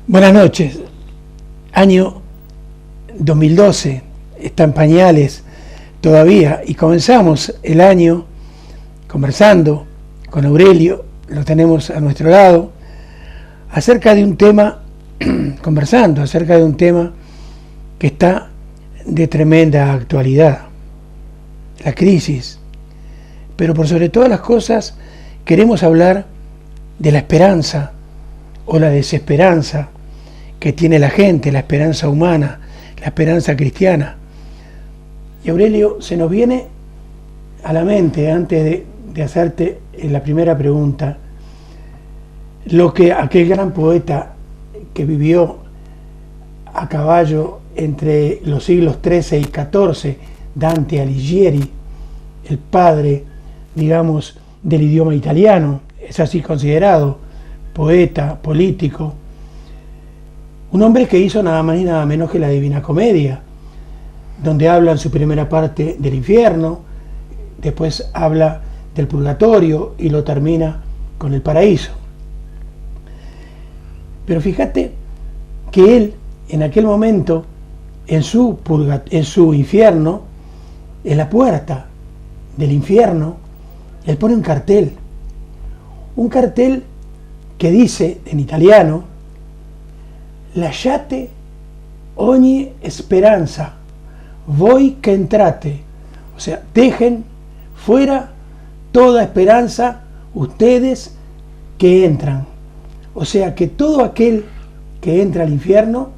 Buenas noches. Año 2012, está en pañales todavía y comenzamos el año conversando con Aurelio, lo tenemos a nuestro lado, acerca de un tema, conversando acerca de un tema que está de tremenda actualidad, la crisis. Pero por sobre todas las cosas queremos hablar de la esperanza o la desesperanza que tiene la gente, la esperanza humana, la esperanza cristiana. Y Aurelio, se nos viene a la mente, antes de hacerte la primera pregunta, lo que aquel gran poeta que vivió a caballo entre los siglos XIII y XIV, Dante Alighieri, el padre, digamos, del idioma italiano, es así considerado, poeta, político, un hombre que hizo nada más ni nada menos que la Divina Comedia, donde habla en su primera parte del infierno, después habla del purgatorio y lo termina con el paraíso. Pero fíjate que él, en aquel momento, en su infierno, en la puerta del infierno, él pone un cartel que dice en italiano: lasciate ogni speranza, voi che entrate. O sea, dejen fuera toda esperanza ustedes que entran. O sea, que todo aquel que entra al infierno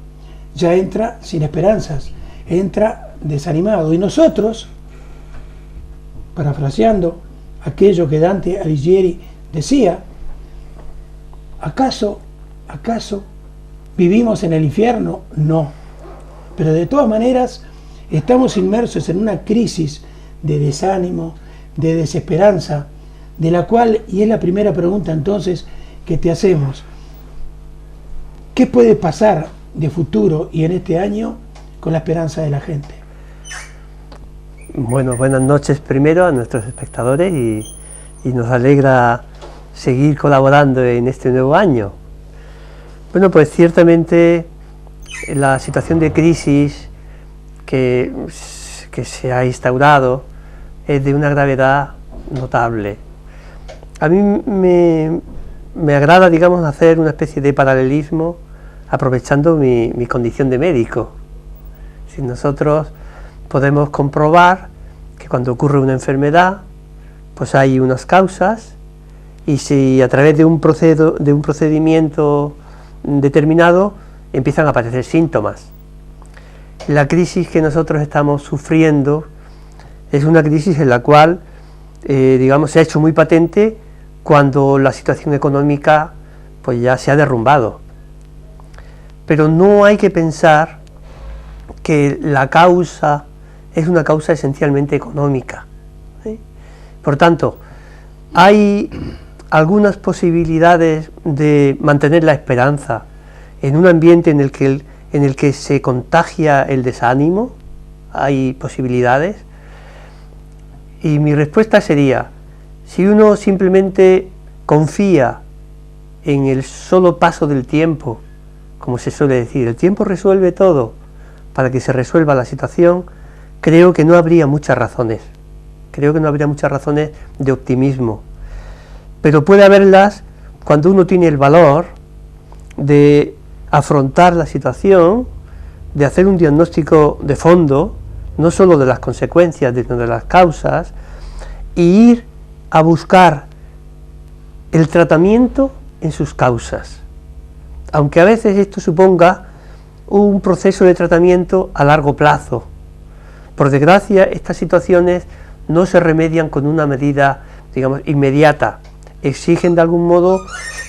ya entra sin esperanzas, entra desanimado. Y nosotros, parafraseando aquello que Dante Alighieri decía, ¿acaso vivimos en el infierno? No. Pero de todas maneras estamos inmersos en una crisis de desánimo, de desesperanza, de la cual, y es la primera pregunta entonces que te hacemos, ¿qué puede pasar de futuro y en este año con la esperanza de la gente? Bueno, buenas noches primero a nuestros espectadores y nos alegra seguir colaborando en este nuevo año. Bueno, pues ciertamente la situación de crisis que se ha instaurado es de una gravedad notable. A mí me agrada, digamos, hacer una especie de paralelismo aprovechando mi condición de médico. Si nosotros podemos comprobar que cuando ocurre una enfermedad, pues hay unas causas, y si a través de un procedimiento determinado empiezan a aparecer síntomas. La crisis que nosotros estamos sufriendo es una crisis en la cual, digamos, se ha hecho muy patente cuando la situación económica pues ya se ha derrumbado. Pero no hay que pensar que la causa es una causa esencialmente económica, ¿sí? Por tanto, hay algunas posibilidades de mantener la esperanza en un ambiente en el que se contagia el desánimo. Hay posibilidades, y mi respuesta sería: si uno simplemente confía en el solo paso del tiempo, como se suele decir, el tiempo resuelve todo, para que se resuelva la situación, creo que no habría muchas razones de optimismo. Pero puede haberlas cuando uno tiene el valor de afrontar la situación, de hacer un diagnóstico de fondo, no solo de las consecuencias, sino de las causas, y ir a buscar el tratamiento en sus causas. Aunque a veces esto suponga un proceso de tratamiento a largo plazo. Por desgracia, estas situaciones no se remedian con una medida, digamos, inmediata. Exigen de algún modo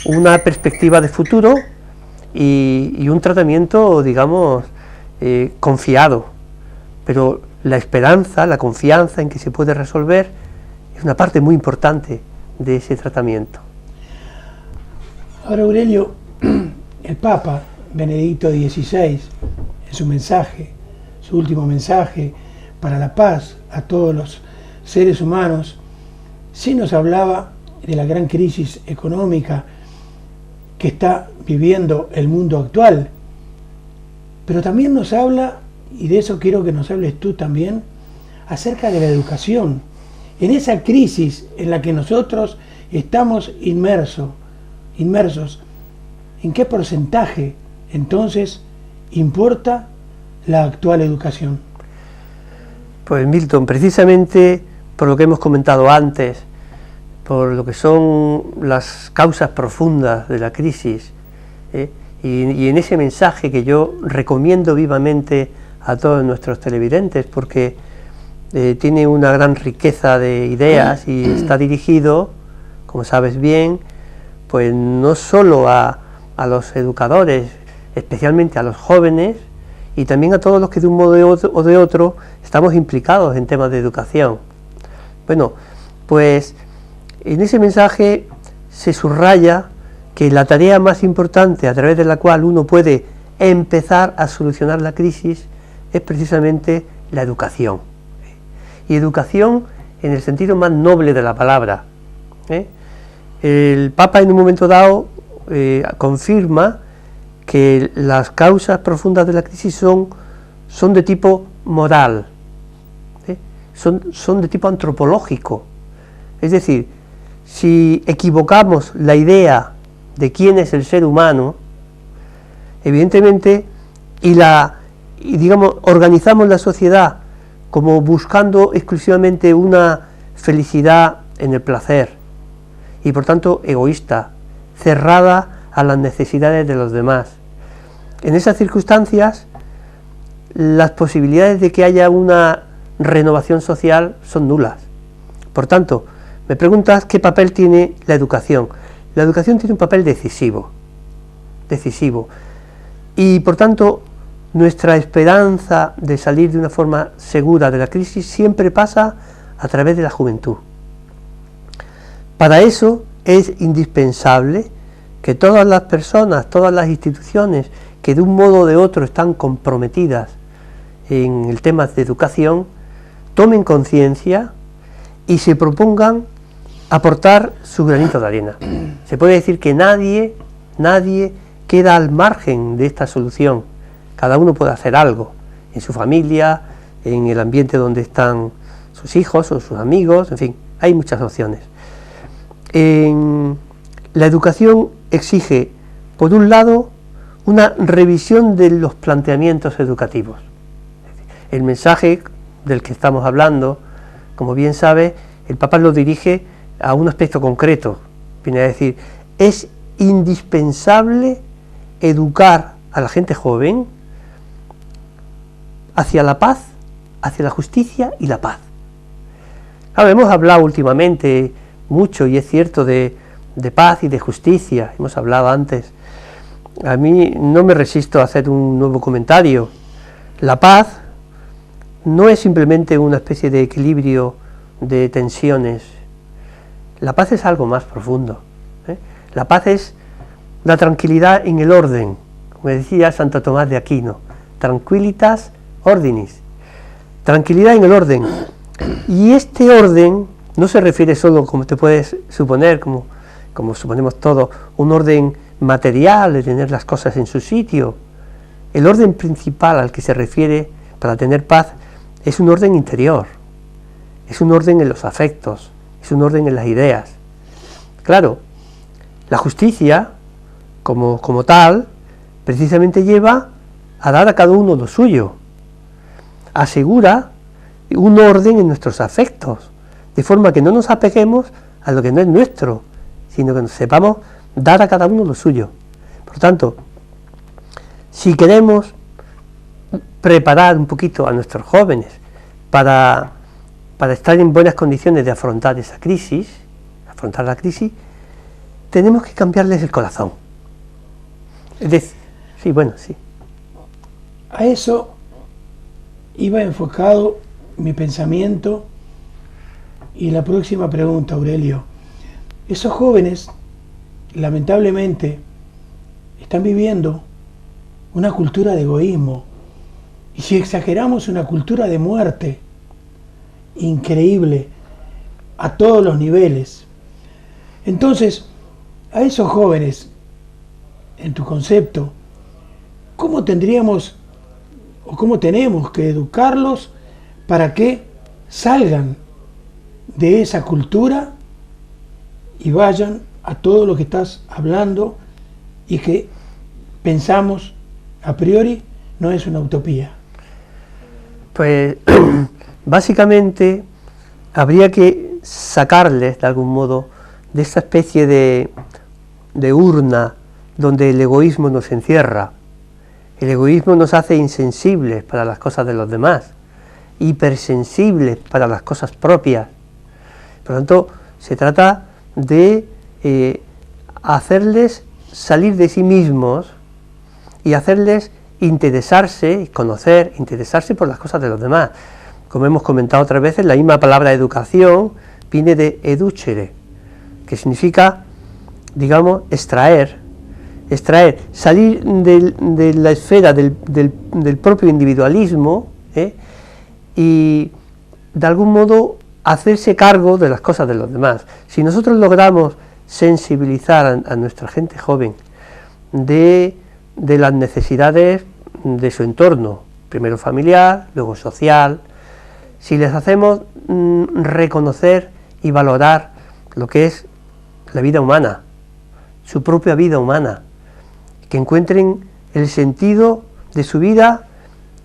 una perspectiva de futuro y un tratamiento, digamos, confiado. Pero la esperanza, la confianza en que se puede resolver es una parte muy importante de ese tratamiento. Ahora, Aurelio, el Papa Benedicto XVI, en su mensaje, su último mensaje para la paz a todos los seres humanos, sí nos hablaba de la gran crisis económica que está viviendo el mundo actual. Pero también nos habla, y de eso quiero que nos hables tú también, acerca de la educación, en esa crisis en la que nosotros estamos inmersos. ¿En qué porcentaje entonces importa la actual educación? Pues Milton, precisamente por lo que hemos comentado antes, por lo que son las causas profundas de la crisis, y en ese mensaje que yo recomiendo vivamente a todos nuestros televidentes, porque tiene una gran riqueza de ideas y está dirigido, como sabes bien, pues no solo a los educadores, especialmente a los jóvenes, y también a todos los que de un modo o de otro estamos implicados en temas de educación. Bueno, pues en ese mensaje se subraya que la tarea más importante a través de la cual uno puede empezar a solucionar la crisis es precisamente la educación. Y educación en el sentido más noble de la palabra. El Papa en un momento dado confirma que las causas profundas de la crisis son de tipo moral, son de tipo antropológico. Es decir, si equivocamos la idea de quién es el ser humano, evidentemente, y digamos, organizamos la sociedad como buscando exclusivamente una felicidad en el placer, y por tanto egoísta, cerrada a las necesidades de los demás. En esas circunstancias, las posibilidades de que haya una renovación social son nulas. Por tanto, me preguntas qué papel tiene la educación. La educación tiene un papel decisivo, y por tanto nuestra esperanza de salir de una forma segura de la crisis siempre pasa a través de la juventud. Para eso es indispensable que todas las personas, todas las instituciones que de un modo o de otro están comprometidas en el tema de educación, tomen conciencia y se propongan aportar su granito de arena. Se puede decir que nadie queda al margen de esta solución. Cada uno puede hacer algo, en su familia, en el ambiente donde están sus hijos o sus amigos, en fin, hay muchas opciones. La educación exige, por un lado, una revisión de los planteamientos educativos. El mensaje del que estamos hablando, como bien sabe, el Papa lo dirige a un aspecto concreto. Viene a decir, es indispensable educar a la gente joven hacia la paz, hacia la justicia y la paz. Claro, hemos hablado últimamente mucho, y es cierto, de paz y de justicia, hemos hablado antes. A mí no me resisto a hacer un nuevo comentario. La paz no es simplemente una especie de equilibrio de tensiones. La paz es algo más profundo. La paz es la tranquilidad en el orden, como decía Santo Tomás de Aquino, tranquilitas ordinis, tranquilidad en el orden. Y este orden no se refiere solo, como te puedes suponer, como suponemos todos, un orden material de tener las cosas en su sitio. El orden principal al que se refiere para tener paz es un orden interior, es un orden en los afectos, es un orden en las ideas. Claro, la justicia, como tal, precisamente lleva a dar a cada uno lo suyo, asegura un orden en nuestros afectos, de forma que no nos apeguemos a lo que no es nuestro, sino que nos sepamos dar a cada uno lo suyo. Por tanto, si queremos preparar un poquito a nuestros jóvenes para estar en buenas condiciones de afrontar esa crisis, afrontar la crisis, tenemos que cambiarles el corazón. Es decir, sí, bueno, sí. A eso iba enfocado mi pensamiento y la próxima pregunta, Aurelio. Esos jóvenes, lamentablemente, están viviendo una cultura de egoísmo, y si exageramos, una cultura de muerte increíble a todos los niveles. Entonces, a esos jóvenes en tu concepto, ¿cómo tendríamos o cómo tenemos que educarlos para que salgan de esa cultura y vayan a todo lo que estás hablando y que pensamos a priori no es una utopía? Pues básicamente habría que sacarles de algún modo de esta especie de urna donde el egoísmo nos encierra. El egoísmo nos hace insensibles para las cosas de los demás, hipersensibles para las cosas propias. Por lo tanto, se trata de hacerles salir de sí mismos y hacerles interesarse, conocer, interesarse por las cosas de los demás. Como hemos comentado otras veces, la misma palabra educación viene de educere, que significa, digamos, extraer, salir de la esfera del propio individualismo, y de algún modo hacerse cargo de las cosas de los demás. Si nosotros logramos sensibilizar a nuestra gente joven de las necesidades de su entorno, primero familiar, luego social, si les hacemos reconocer y valorar lo que es la vida humana, su propia vida humana, que encuentren el sentido de su vida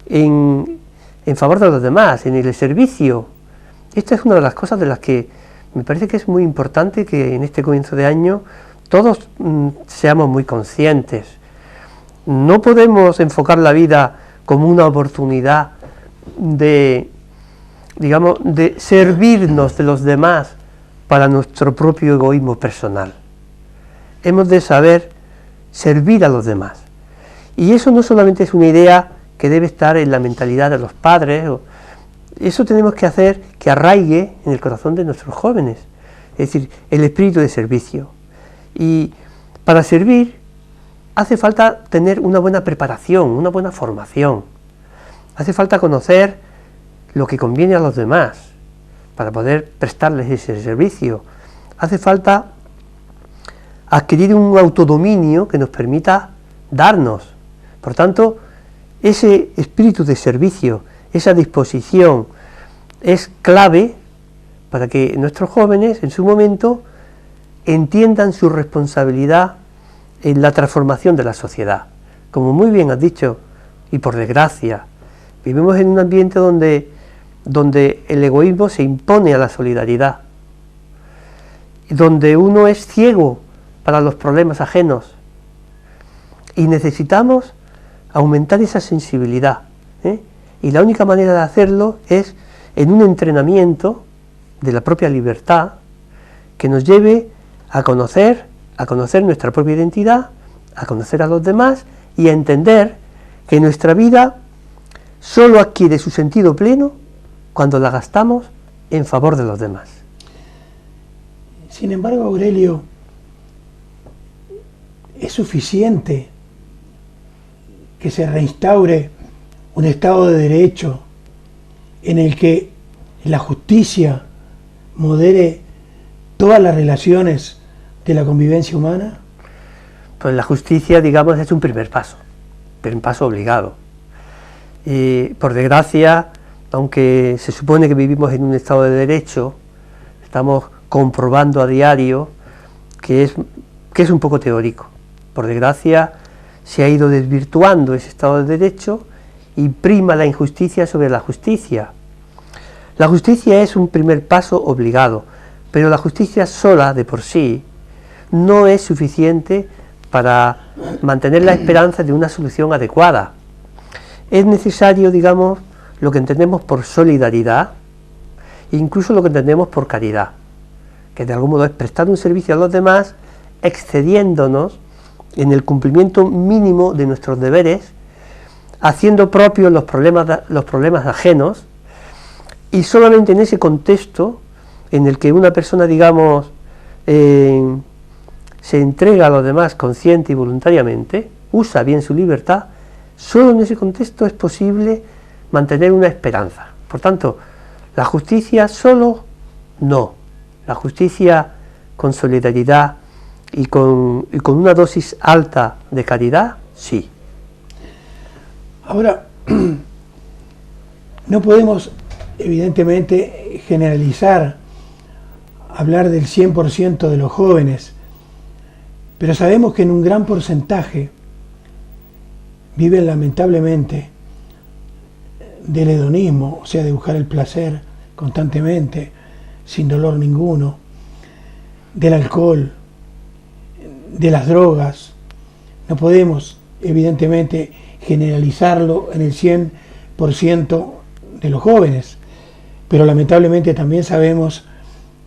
en favor de los demás, en el servicio. Esta es una de las cosas de las que me parece que es muy importante que en este comienzo de año todos seamos muy conscientes. No podemos enfocar la vida como una oportunidad de, digamos, de servirnos de los demás para nuestro propio egoísmo personal. Hemos de saber servir a los demás. Y eso no solamente es una idea que debe estar en la mentalidad de los padres, eso tenemos que hacer que arraigue en el corazón de nuestros jóvenes, es decir, el espíritu de servicio. Y para servir hace falta tener una buena preparación, una buena formación, hace falta conocer lo que conviene a los demás para poder prestarles ese servicio, hace falta adquirir un autodominio que nos permita darnos. Por tanto, ese espíritu de servicio, esa disposición es clave para que nuestros jóvenes en su momento entiendan su responsabilidad en la transformación de la sociedad. Como muy bien has dicho, y por desgracia, vivimos en un ambiente donde el egoísmo se impone a la solidaridad, donde uno es ciego para los problemas ajenos, y necesitamos aumentar esa sensibilidad, y la única manera de hacerlo es en un entrenamiento de la propia libertad que nos lleve a conocer nuestra propia identidad, a conocer a los demás y a entender que nuestra vida solo adquiere su sentido pleno cuando la gastamos en favor de los demás. Sin embargo, Aurelio, ¿es suficiente que se reinstaure un Estado de Derecho en el que la justicia modere todas las relaciones de la convivencia humana? Pues la justicia, digamos, es un primer paso, pero un paso obligado. Y por desgracia, aunque se supone que vivimos en un Estado de Derecho, estamos comprobando a diario que es un poco teórico. Por desgracia, se ha ido desvirtuando ese Estado de Derecho y prima la injusticia sobre la justicia. La justicia es un primer paso obligado, pero la justicia sola, de por sí, no es suficiente para mantener la esperanza de una solución adecuada. Es necesario, digamos, lo que entendemos por solidaridad, incluso lo que entendemos por caridad, que de algún modo es prestar un servicio a los demás, excediéndonos en el cumplimiento mínimo de nuestros deberes, haciendo propios los problemas ajenos, y solamente en ese contexto en el que una persona, digamos, se entrega a los demás consciente y voluntariamente, usa bien su libertad, solo en ese contexto es posible mantener una esperanza. Por tanto, la justicia solo no. La justicia con solidaridad y con una dosis alta de caridad, sí. Ahora, no podemos evidentemente generalizar, hablar del 100% de los jóvenes, pero sabemos que en un gran porcentaje viven lamentablemente del hedonismo, o sea, de buscar el placer constantemente, sin dolor ninguno, del alcohol, de las drogas. No podemos evidentemente generalizarlo en el 100% de los jóvenes, pero lamentablemente también sabemos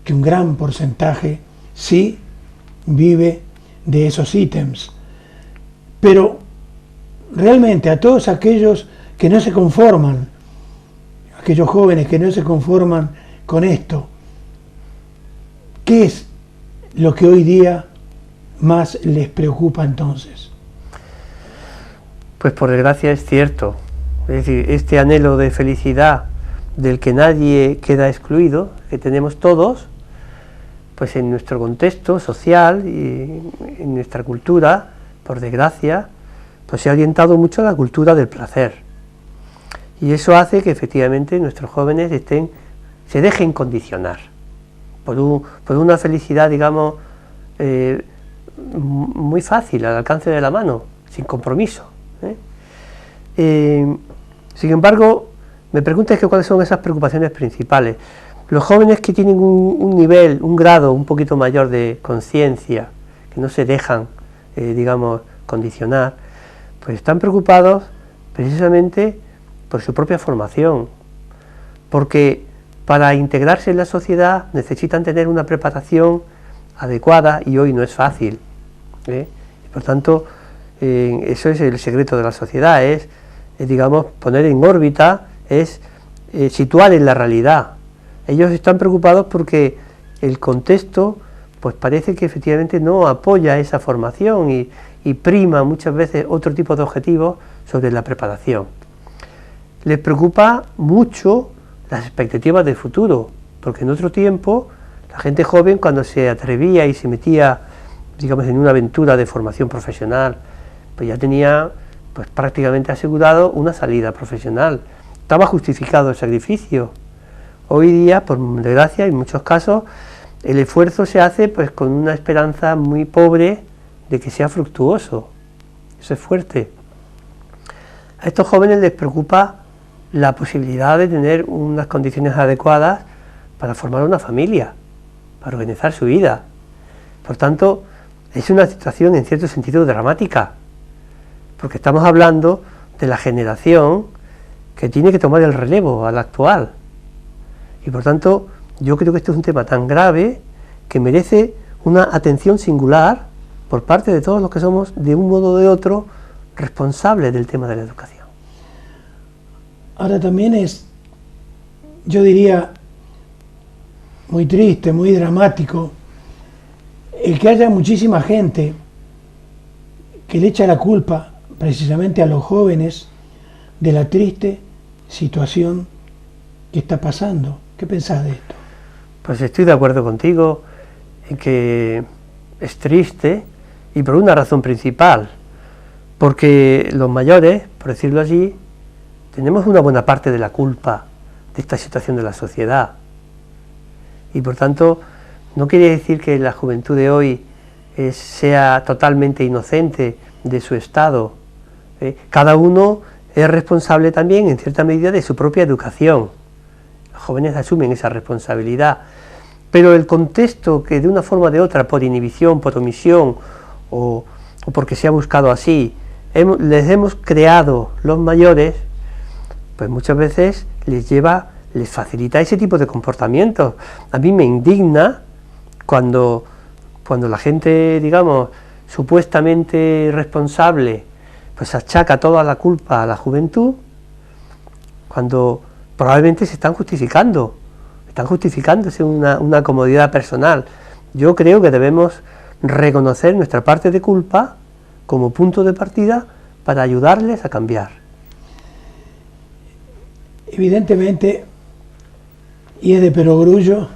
que un gran porcentaje sí vive de esos ítems. Pero realmente a todos aquellos que no se conforman, aquellos jóvenes que no se conforman con esto, ¿qué es lo que hoy día más les preocupa entonces? Pues por desgracia es cierto. Es decir, este anhelo de felicidad del que nadie queda excluido, que tenemos todos, pues en nuestro contexto social y en nuestra cultura, por desgracia, pues se ha orientado mucho a la cultura del placer. Y eso hace que efectivamente nuestros jóvenes se dejen condicionar por una felicidad, digamos, muy fácil, al alcance de la mano, sin compromiso. Sin embargo, me preguntas cuáles son esas preocupaciones principales. Los jóvenes que tienen un nivel, un grado un poquito mayor de conciencia, que no se dejan, digamos, condicionar, pues están preocupados precisamente por su propia formación, porque para integrarse en la sociedad necesitan tener una preparación adecuada y hoy no es fácil. Y por tanto, eso es el secreto de la sociedad, es digamos, poner en órbita, es situar en la realidad. Ellos están preocupados porque el contexto pues parece que efectivamente no apoya esa formación y prima muchas veces otro tipo de objetivos sobre la preparación. Les preocupa mucho las expectativas del futuro, porque en otro tiempo la gente joven, cuando se atrevía y se metía, digamos, en una aventura de formación profesional, pues ya tenía pues prácticamente asegurado una salida profesional. Estaba justificado el sacrificio. Hoy día, por desgracia, en muchos casos, el esfuerzo se hace pues con una esperanza muy pobre de que sea fructuoso. Eso es fuerte. A estos jóvenes les preocupa la posibilidad de tener unas condiciones adecuadas para formar una familia, para organizar su vida. Por tanto, es una situación en cierto sentido dramática, porque estamos hablando de la generación que tiene que tomar el relevo a la actual. Y por tanto, yo creo que este es un tema tan grave que merece una atención singular por parte de todos los que somos, de un modo o de otro, responsables del tema de la educación. Ahora también es, yo diría, muy triste, muy dramático, el que haya muchísima gente que le echa la culpa precisamente a los jóvenes de la triste situación que está pasando. ¿Qué pensás de esto? Pues estoy de acuerdo contigo en que es triste y por una razón principal, porque los mayores, por decirlo así, tenemos una buena parte de la culpa de esta situación de la sociedad. Y por tanto, no quiere decir que la juventud de hoy sea totalmente inocente de su estado. Cada uno es responsable también, en cierta medida, de su propia educación. Los jóvenes asumen esa responsabilidad. Pero el contexto que de una forma o de otra, por inhibición, por omisión, o porque se ha buscado así, les hemos creado los mayores, pues muchas veces les facilita ese tipo de comportamientos. A mí me indigna cuando la gente, digamos, supuestamente responsable, pues achaca toda la culpa a la juventud, cuando probablemente se están justificándose una comodidad personal. Yo creo que debemos reconocer nuestra parte de culpa como punto de partida para ayudarles a cambiar. Evidentemente, y es de perogrullo,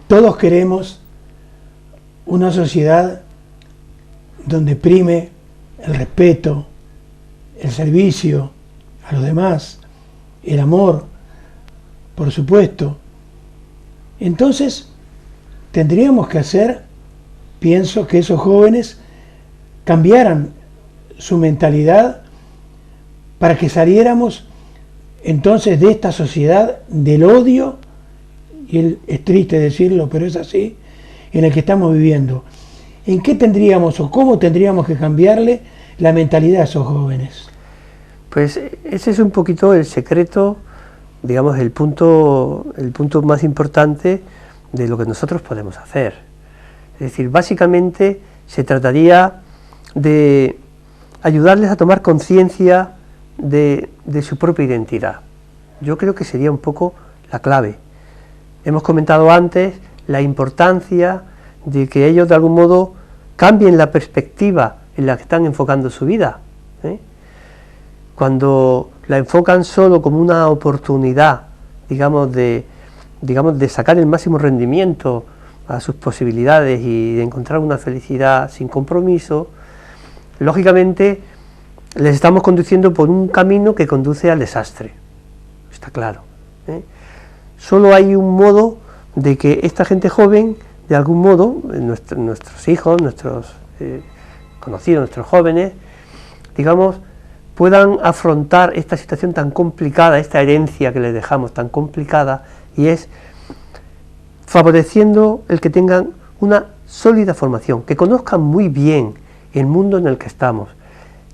todos queremos una sociedad donde prime el respeto, el servicio a los demás, el amor, por supuesto, entonces tendríamos que hacer, pienso, que esos jóvenes cambiaran su mentalidad para que saliéramos entonces de esta sociedad del odio, y es triste decirlo, pero es así, en el que estamos viviendo. ¿En qué tendríamos o cómo tendríamos que cambiarle la mentalidad a esos jóvenes? Pues ese es un poquito el secreto, digamos, el punto más importante de lo que nosotros podemos hacer. Es decir, básicamente se trataría de ayudarles a tomar conciencia de su propia identidad. Yo creo que sería un poco la clave. Hemos comentado antes la importancia de que ellos de algún modo cambien la perspectiva en la que están enfocando su vida, ¿eh? Cuando la enfocan solo como una oportunidad, digamos de sacar el máximo rendimiento a sus posibilidades y de encontrar una felicidad sin compromiso, lógicamente les estamos conduciendo por un camino que conduce al desastre, está claro, ¿eh? Solo hay un modo de que esta gente joven, de algún modo, nuestros hijos, nuestros conocidos, nuestros jóvenes, digamos, puedan afrontar esta situación tan complicada, esta herencia que les dejamos tan complicada, y es favoreciendo el que tengan una sólida formación, que conozcan muy bien el mundo en el que estamos,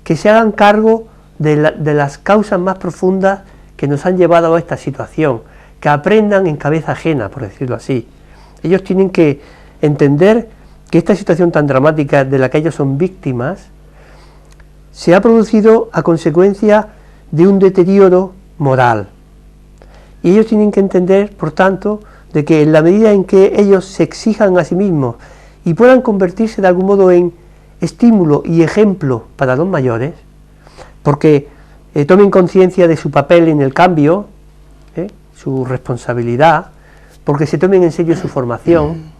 que se hagan cargo de las causas más profundas que nos han llevado a esta situación, que aprendan en cabeza ajena, por decirlo así. Ellos tienen que entender que esta situación tan dramática de la que ellos son víctimas se ha producido a consecuencia de un deterioro moral. Y ellos tienen que entender, por tanto, de que en la medida en que ellos se exijan a sí mismos y puedan convertirse de algún modo en estímulo y ejemplo para los mayores, porque tomen conciencia de su papel en el cambio, su responsabilidad, porque se tomen en serio su formación,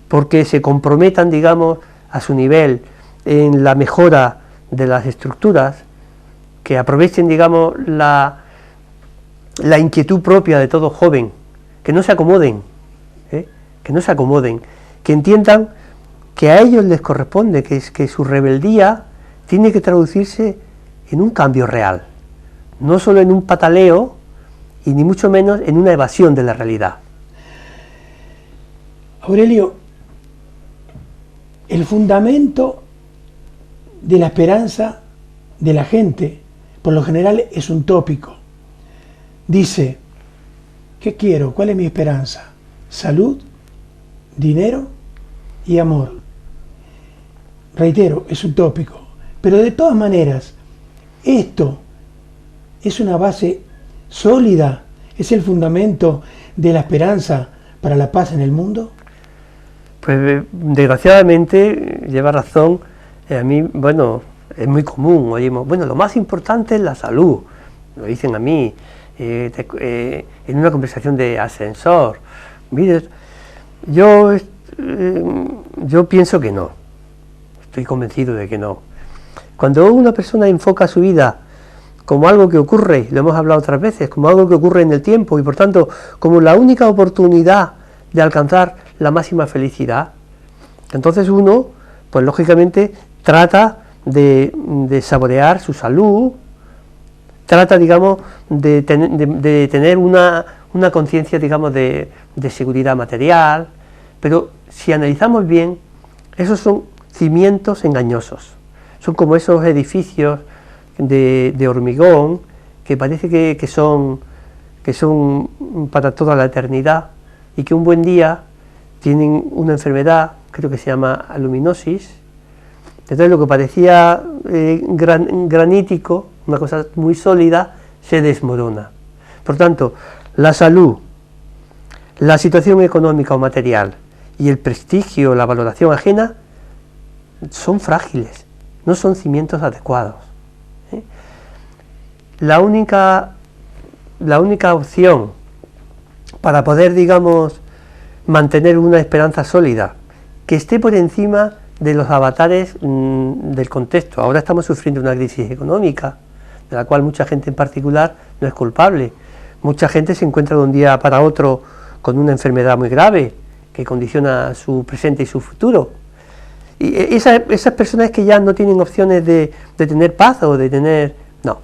porque se comprometan, digamos, a su nivel en la mejora de las estructuras, que aprovechen, digamos, la inquietud propia de todo joven, que no se acomoden, que entiendan que a ellos les corresponde, que su rebeldía tiene que traducirse en un cambio real, no solo en un pataleo y ni mucho menos en una evasión de la realidad. Aurelio, el fundamento de la esperanza de la gente, por lo general, es un tópico. Dice, ¿qué quiero? ¿Cuál es mi esperanza? Salud, dinero y amor. Reitero, es utópico. Pero de todas maneras, esto es una base sólida, es el fundamento de la esperanza para la paz en el mundo. Pues desgraciadamente lleva razón. A mí, bueno, es muy común, oímos, bueno, lo más importante es la salud, lo dicen a mí, en una conversación de ascensor. Mire, yo pienso que no, estoy convencido de que no. Cuando una persona enfoca su vida como algo que ocurre, lo hemos hablado otras veces, como algo que ocurre en el tiempo y por tanto como la única oportunidad de alcanzar la máxima felicidad, entonces uno, pues lógicamente, trata de saborear su salud, trata, digamos, de tener una conciencia, digamos, de seguridad material, pero si analizamos bien, esos son cimientos engañosos, son como esos edificios de hormigón que parece que son para toda la eternidad y que un buen día tienen una enfermedad, creo que se llama aluminosis. Entonces lo que parecía granítico, una cosa muy sólida, se desmorona. Por tanto, la salud, la situación económica o material y el prestigio, la valoración ajena, son frágiles, no son cimientos adecuados. La única opción para poder, digamos, mantener una esperanza sólida que esté por encima de los avatares del contexto. Ahora estamos sufriendo una crisis económica, de la cual mucha gente en particular no es culpable. Mucha gente se encuentra de un día para otro con una enfermedad muy grave que condiciona su presente y su futuro. Y esas personas que ya no tienen opciones de tener paz o de tener... No,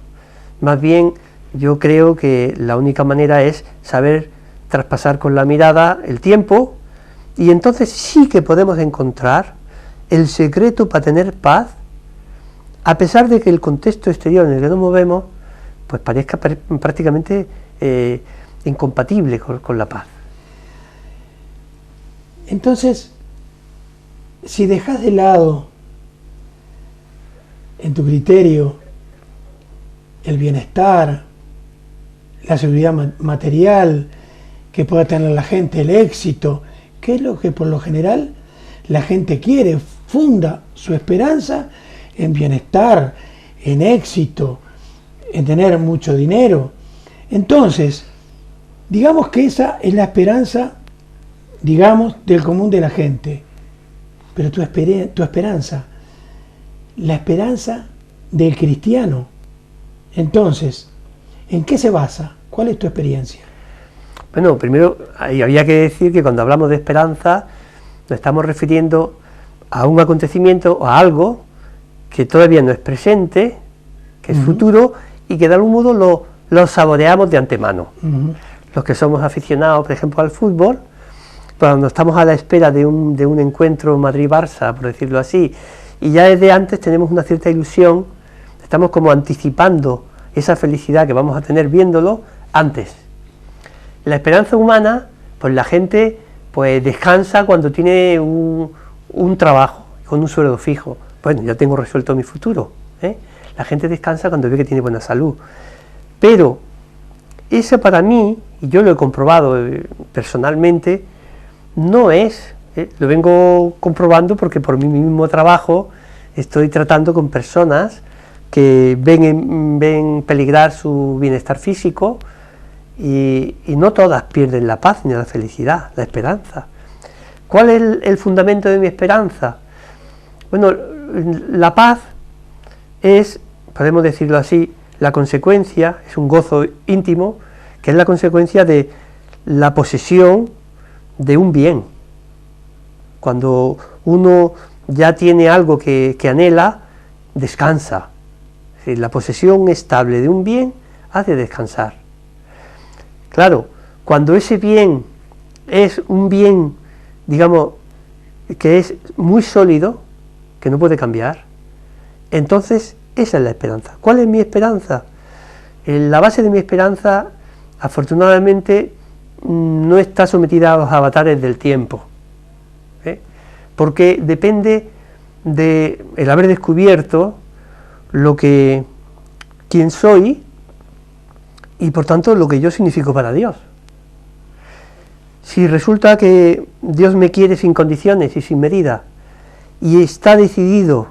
más bien yo creo que la única manera es saber traspasar con la mirada el tiempo, y entonces sí que podemos encontrar el secreto para tener paz, a pesar de que el contexto exterior en el que nos movemos pues parezca prácticamente incompatible con la paz. Entonces, si dejas de lado en tu criterio el bienestar, la seguridad material que pueda tener la gente, el éxito, que es lo que por lo general la gente quiere, funda su esperanza en bienestar, en éxito, en tener mucho dinero. Entonces, digamos que esa es la esperanza, digamos, del común de la gente. Pero tu esperanza, la esperanza del cristiano. Entonces, ¿en qué se basa? ¿Cuál es tu experiencia? Bueno, primero había que decir que cuando hablamos de esperanza nos estamos refiriendo a un acontecimiento o a algo que todavía no es presente, que es futuro, y que de algún modo lo saboreamos de antemano. Los que somos aficionados, por ejemplo, al fútbol, cuando estamos a la espera de un encuentro Madrid-Barça, por decirlo así, y ya desde antes tenemos una cierta ilusión, estamos como anticipando esa felicidad que vamos a tener viéndolo antes. La esperanza humana, pues la gente pues descansa cuando tiene un trabajo con un sueldo fijo. Bueno, ya tengo resuelto mi futuro, ¿eh? La gente descansa cuando ve que tiene buena salud. Pero eso para mí, y yo lo he comprobado personalmente, no es, lo vengo comprobando porque por mi mismo trabajo estoy tratando con personas que ven peligrar su bienestar físico, y no todas pierden la paz ni la felicidad, la esperanza. ¿Cuál es el fundamento de mi esperanza? Bueno, la paz es, podemos decirlo así, la consecuencia, es un gozo íntimo, que es la consecuencia de la posesión de un bien. Cuando uno ya tiene algo que anhela, descansa. Es decir, la posesión estable de un bien hace descansar. Claro, cuando ese bien es un bien, digamos, que es muy sólido, que no puede cambiar, entonces esa es la esperanza. ¿Cuál es mi esperanza? La base de mi esperanza, afortunadamente, no está sometida a los avatares del tiempo, porque depende de el haber descubierto quién soy, y por tanto lo que yo significo para Dios. Si resulta que Dios me quiere sin condiciones y sin medida, y está decidido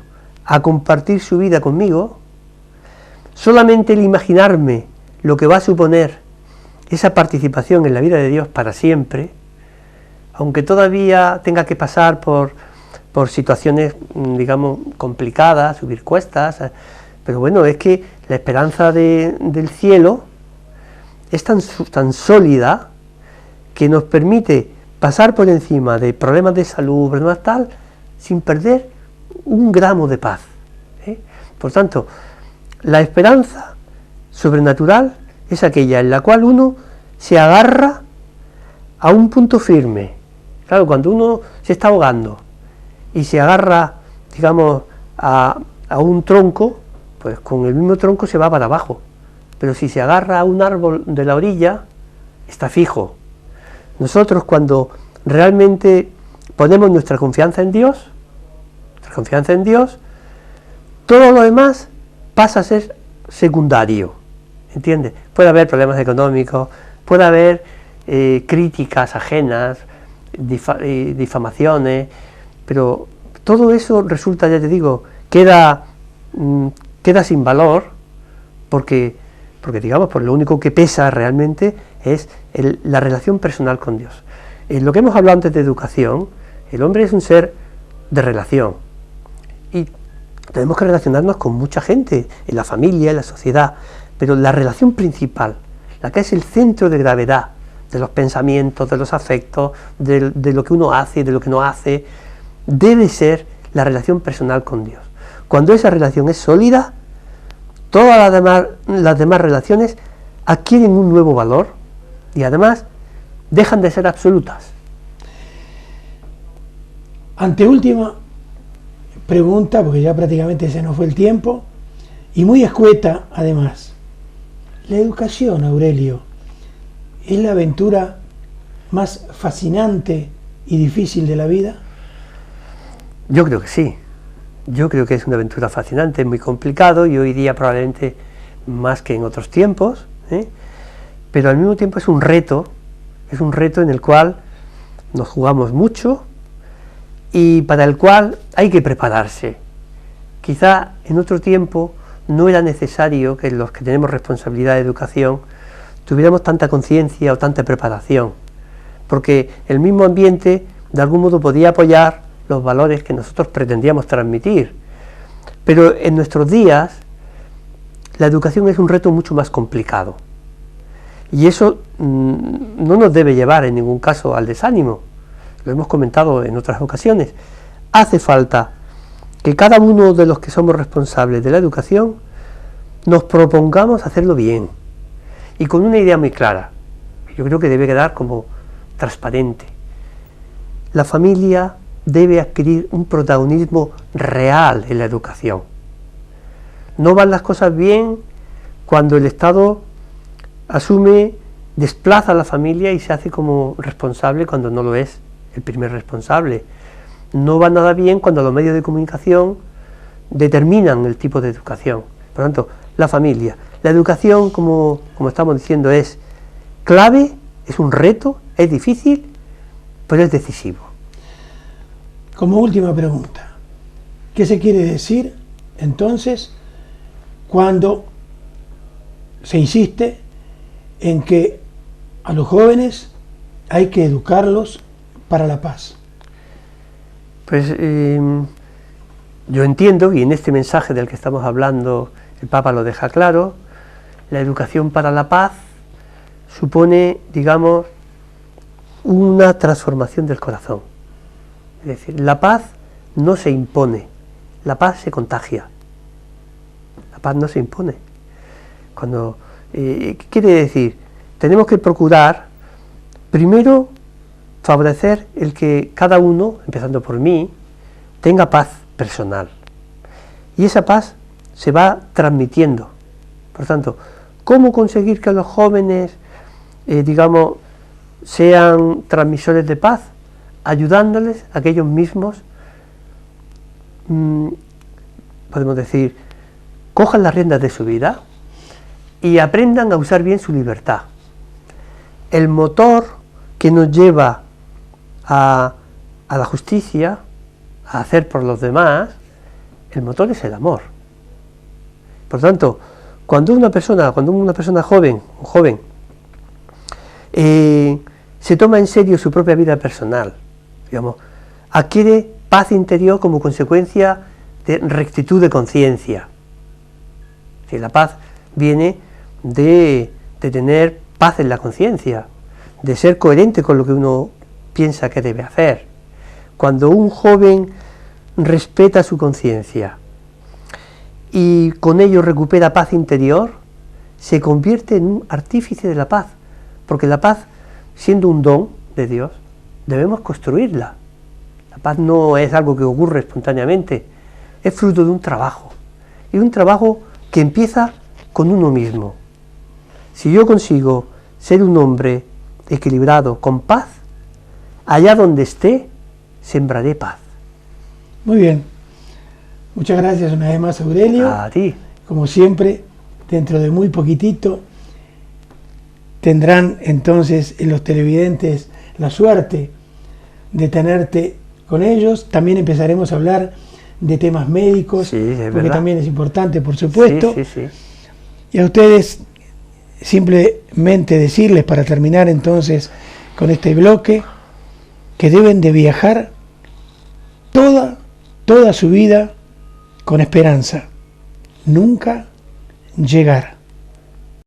a compartir su vida conmigo, solamente el imaginarme lo que va a suponer esa participación en la vida de Dios para siempre, aunque todavía tenga que pasar por situaciones, digamos, complicadas, subir cuestas, pero bueno, es que la esperanza del cielo es tan sólida que nos permite pasar por encima de problemas de salud, problemas tal, sin perder un gramo de paz. Por tanto, la esperanza sobrenatural es aquella en la cual uno se agarra a un punto firme. Claro, cuando uno se está ahogando y se agarra, digamos, a un tronco, pues con el mismo tronco se va para abajo. Pero si se agarra a un árbol de la orilla, está fijo. Nosotros, cuando realmente ponemos nuestra confianza en Dios, todo lo demás pasa a ser secundario, ¿entiendes? Puede haber problemas económicos, puede haber críticas ajenas, difamaciones, pero todo eso resulta, ya te digo, queda sin valor, porque digamos, por lo único que pesa realmente es la relación personal con Dios. En lo que hemos hablado antes de educación, el hombre es un ser de relación. Y tenemos que relacionarnos con mucha gente, en la familia, en la sociedad, pero la relación principal, la que es el centro de gravedad de los pensamientos, de los afectos, de lo que uno hace y de lo que no hace, debe ser la relación personal con Dios. Cuando esa relación es sólida, todas las demás relaciones adquieren un nuevo valor y además dejan de ser absolutas. Anteúltima pregunta, porque ya prácticamente se nos fue el tiempo, y muy escueta además. La educación, Aurelio, ¿es la aventura más fascinante y difícil de la vida? Yo creo que sí. Yo creo que es una aventura fascinante, muy complicado, y hoy día probablemente más que en otros tiempos, pero al mismo tiempo es un reto en el cual nos jugamos mucho y para el cual hay que prepararse. Quizá en otro tiempo no era necesario que los que tenemos responsabilidad de educación tuviéramos tanta conciencia o tanta preparación, porque el mismo ambiente de algún modo podía apoyar los valores que nosotros pretendíamos transmitir. Pero en nuestros días la educación es un reto mucho más complicado y eso no nos debe llevar en ningún caso al desánimo. Lo hemos comentado en otras ocasiones. Hace falta que cada uno de los que somos responsables de la educación nos propongamos hacerlo bien y con una idea muy clara. Yo creo que debe quedar como transparente. La familia debe adquirir un protagonismo real en la educación. No van las cosas bien cuando el Estado desplaza a la familia y se hace como responsable cuando no lo es el primer responsable. No va nada bien cuando los medios de comunicación determinan el tipo de educación. Por lo tanto, la familia. La educación, como estamos diciendo, es clave, es un reto, es difícil, pero es decisivo. Como última pregunta, ¿qué se quiere decir entonces cuando se insiste en que a los jóvenes hay que educarlos para la paz? Pues yo entiendo, y en este mensaje del que estamos hablando el Papa lo deja claro, la educación para la paz supone, digamos, una transformación del corazón. Es decir, la paz no se impone, la paz se contagia. La paz no se impone. ¿Qué quiere decir? Tenemos que procurar, primero, favorecer el que cada uno, empezando por mí, tenga paz personal. Y esa paz se va transmitiendo. Por tanto, ¿cómo conseguir que los jóvenes, sean transmisores de paz? Ayudándoles a que ellos mismos, podemos decir, cojan las riendas de su vida y aprendan a usar bien su libertad. El motor que nos lleva a la justicia, a hacer por los demás, el motor es el amor. Por tanto, cuando una persona joven, un joven, se toma en serio su propia vida personal, adquiere paz interior como consecuencia de rectitud de conciencia. Si la paz viene de tener paz en la conciencia, de ser coherente con lo que uno piensa que debe hacer. Cuando un joven respeta su conciencia y con ello recupera paz interior, se convierte en un artífice de la paz, porque la paz, siendo un don de Dios, debemos construirla. La paz no es algo que ocurre espontáneamente, es fruto de un trabajo, y un trabajo que empieza con uno mismo. Si yo consigo ser un hombre equilibrado, con paz, allá donde esté, sembraré paz. Muy bien. Muchas gracias una vez más, Aurelio. A ti. Como siempre, dentro de muy poquitito, tendrán entonces los televidentes la suerte de tenerte con ellos. También empezaremos a hablar de temas médicos, porque verdad. También es importante, por supuesto. Sí. Y a ustedes simplemente decirles, para terminar entonces con este bloque, que deben de viajar toda toda su vida con esperanza, nunca llegar.